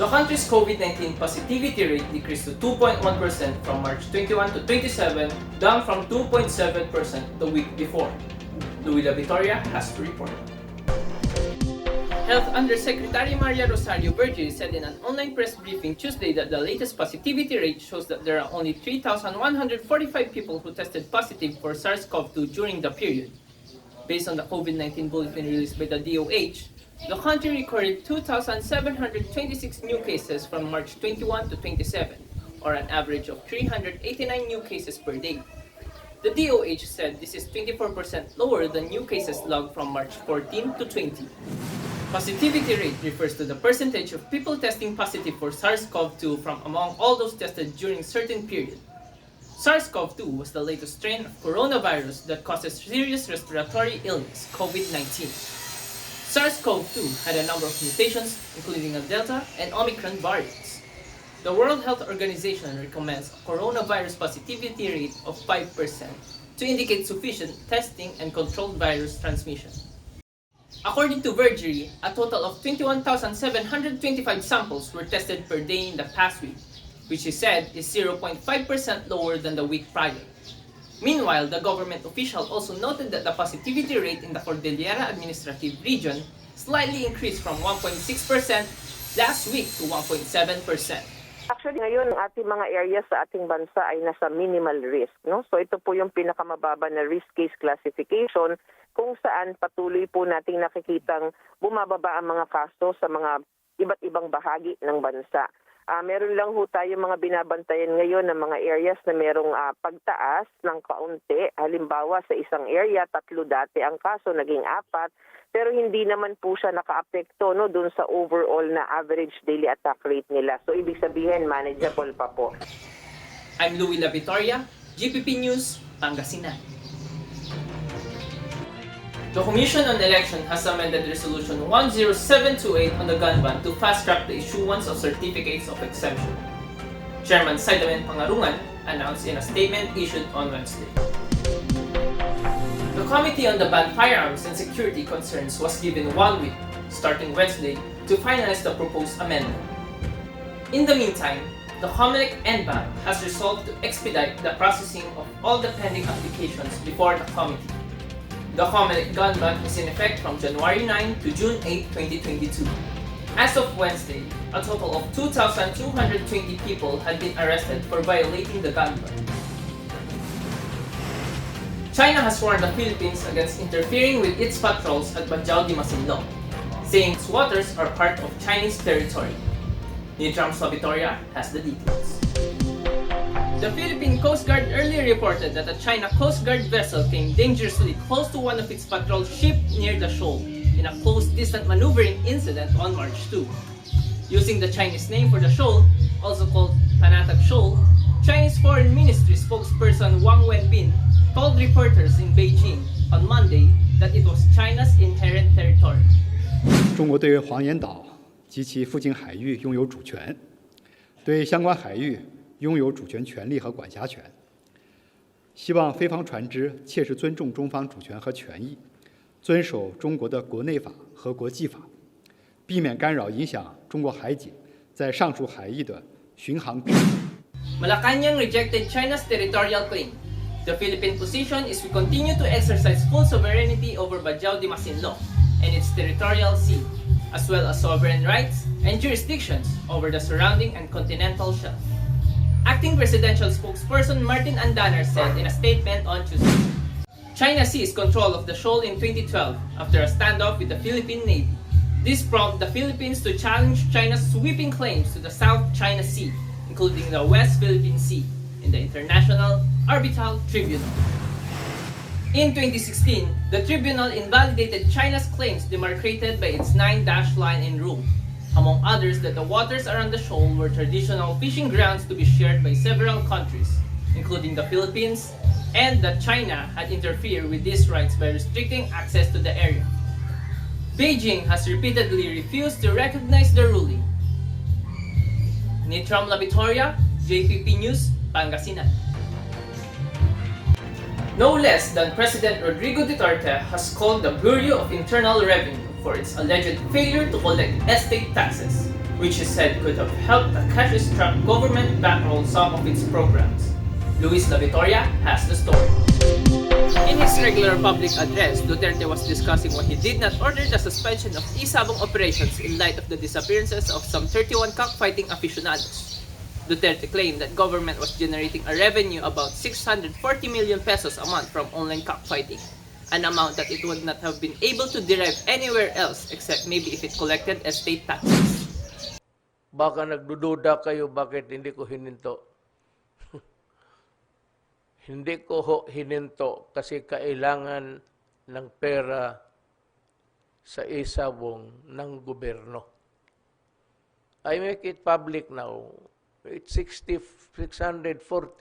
The country's COVID-19 positivity rate decreased to 2.1% from March 21 to 27, down from 2.7% the week before. Labitoria has to report. Health Undersecretary Maria Rosario Vergere said in an online press briefing Tuesday that the latest positivity rate shows that there are only 3,145 people who tested positive for SARS-CoV-2 during the period. Based on the COVID-19 bulletin released by the DOH, the country recorded 2,726 new cases from March 21 to 27, or an average of 389 new cases per day. The DOH said this is 24% lower than new cases logged from March 14 to 20. Positivity rate refers to the percentage of people testing positive for SARS-CoV-2 from among all those tested during a certain period. SARS-CoV-2 was the latest strain of coronavirus that causes serious respiratory illness, COVID-19. SARS-CoV-2 had a number of mutations, including a Delta and Omicron variants. The World Health Organization recommends a coronavirus positivity rate of 5% to indicate sufficient testing and controlled virus transmission. According to Vergere, a total of 21,725 samples were tested per day in the past week, which he said is 0.5% lower than the week prior. Meanwhile, the government official also noted that the positivity rate in the Cordilleras administrative region slightly increased from 1.6% last week to 1.7%. Actually, ngayon, ang ating mga areas sa ating bansa ay nasa minimal risk. No? So ito po yung pinakamababa na risk case classification kung saan patuloy po nating nakikitang bumababa ang mga kaso sa mga iba't ibang bahagi ng bansa. Meron lang ho tayo mga binabantayan ngayon ng mga areas na merong pagtaas ng kaunti. Halimbawa sa isang area, 3 dati ang kaso, naging 4. Pero hindi naman po siya naka-apekto dun sa overall na average daily attack rate nila. So ibig sabihin, manageable pa po. I'm Labitoria, JPP News, Pangasinan. The Commission on Election has amended Resolution 10728 on the gun ban to fast-track the issuance of certificates of exemption. Chairman Saidamen Pangarungan announced in a statement issued on Wednesday. The Committee on the Banned Firearms and Security Concerns was given 1 week, starting Wednesday, to finalize the proposed amendment. In the meantime, the Comelec NBAN has resolved to expedite the processing of all the pending applications before the committee. The Comelec gun ban is in effect from January 9 to June 8, 2022. As of Wednesday, a total of 2,220 people had been arrested for violating the gun ban. China has warned the Philippines against interfering with its patrols at Bajau de Masinloc, saying its waters are part of Chinese territory. Labitoria has the details. The Philippine Coast Guard earlier reported that a China Coast Guard vessel came dangerously close to one of its patrol ships near the shoal in a close-distance maneuvering incident on March 2. Using the Chinese name for the shoal, also called Panatag Shoal, Chinese Foreign Ministry spokesperson Wang Wenbin told reporters in Beijing on Monday that it was China's inherent territory. 中国对黄岩岛及其附近海域拥有主权，对相关海域拥有主权权利和管辖权。希望菲方船只切实尊重中方主权和权益，遵守中国的国内法和国际法，避免干扰影响中国海警在上述海域的巡航职务。 Malacanang rejected China's territorial claim. The Philippine position is we continue to exercise full sovereignty over Bajau de Masinloc and its territorial sea, as well as sovereign rights and jurisdictions over the surrounding and continental shelf. Acting Presidential Spokesperson Martin Andanar said in a statement on Tuesday, China seized control of the shoal in 2012 after a standoff with the Philippine Navy. This prompted the Philippines to challenge China's sweeping claims to the South China Sea, including the West Philippine Sea, in the International Arbitral Tribunal. In 2016, the tribunal invalidated China's claims demarcated by its 9-dash line and rule, among others that the waters around the shoal were traditional fishing grounds to be shared by several countries, including the Philippines, and that China had interfered with these rights by restricting access to the area. Beijing has repeatedly refused to recognize the ruling. Labitoria, JPP News, Pangasinan. No less than President Rodrigo Duterte has called the Bureau of Internal Revenue for its alleged failure to collect estate taxes. which he said could have helped the cash-strapped government bankroll some of its programs. Luis Labitoria has the story. In his regular public address, Duterte was discussing why he did not order the suspension of isabong operations in light of the disappearances of some 31 cockfighting aficionados. Duterte claimed that government was generating a revenue about 640 million pesos a month from online cockfighting, an amount that it would not have been able to derive anywhere else except maybe if it collected estate taxes. Baka nagdududa kayo bakit hindi ko hininto. Hindi ko hininto kasi kailangan ng pera sa isabong ng gobyerno. I make it public now. It's 640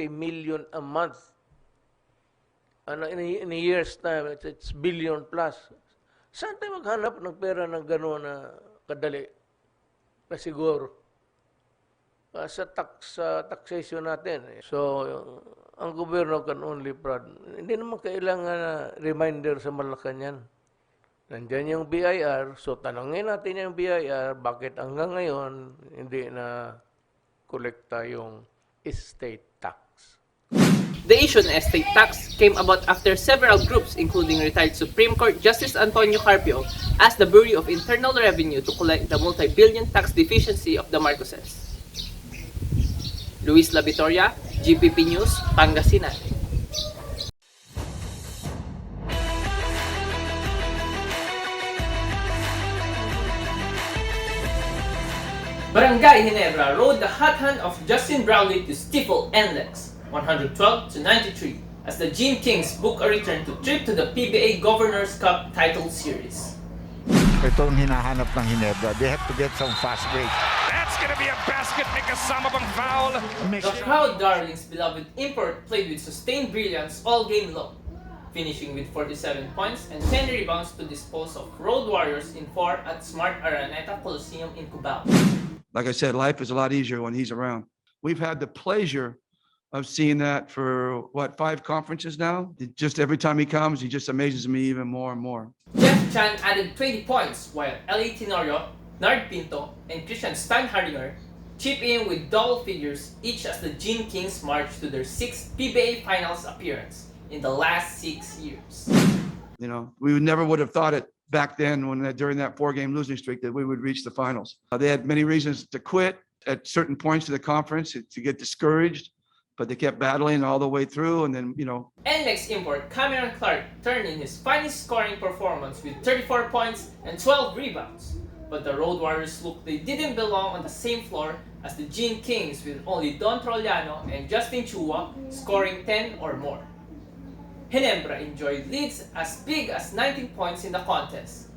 million a month. Ano, in a year's time, it's billion plus. Saan tayo maghanap ng pera ng gano'n na kadali? Na siguro. Sa taxation natin. So, ang gobyerno can only prod. Hindi naman kailangan na reminder sa Malacanang. Nandiyan yung BIR, so tanongin natin yung BIR, bakit hanggang ngayon hindi na kolekta yung estate tax. The issue on estate tax came about after several groups, including retired Supreme Court Justice Antonio Carpio, asked the Bureau of Internal Revenue to collect the multi-billion tax deficiency of the Marcoses. Luis Labitoria, JPP News, Pangasinan. Barangay Ginebra rode the hot hand of Justin Brownlee to stifle NLEX 112-93 as the Gene Kings book a return to trip to the PBA Governors Cup title series. Itong hinahanap ng Ginebra, they have to get some fast break. That's gonna be a basket, make a sum of them foul. The crowd darlings' beloved import played with sustained brilliance all game long, finishing with 47 points and 10 rebounds to dispose of Road Warriors in 4 at Smart Araneta Coliseum in Cubao. Like I said, life is a lot easier when he's around. We've had the pleasure of seeing that for, 5 conferences now? Just every time he comes, he just amazes me even more and more. Jeff Chan added 20 points, while Eli Tenorio, Nard Pinto, and Christian Steinhardinger chip in with double figures each as the Gene Kings march to their 6th PBA Finals appearance in the last 6 years. You know, we never would have thought it back then during that 4-game losing streak that we would reach the finals. They had many reasons to quit at certain points of the conference, to get discouraged, but they kept battling all the way through, and then, NLEX import Cameron Clark turned in his finest scoring performance with 34 points and 12 rebounds. But the Road Warriors looked they didn't belong on the same floor as the Gene Kings, with only Don Trollano and Justin Chua scoring 10 or more. Ginebra enjoyed leads as big as 19 points in the contest.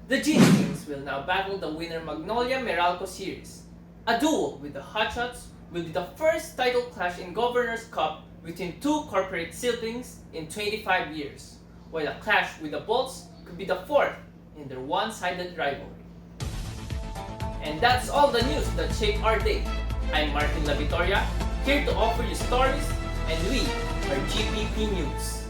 The Gene Kings will now battle the winner Magnolia Meralco series. A duel with the Hotshots will be the first title clash in Governor's Cup between two corporate siblings in 25 years, while a clash with the Bolts could be the 4th in their one-sided rivalry. And that's all the news that shaped our day. I'm Martin Labitoria, here to offer you stories, and we are GPP News.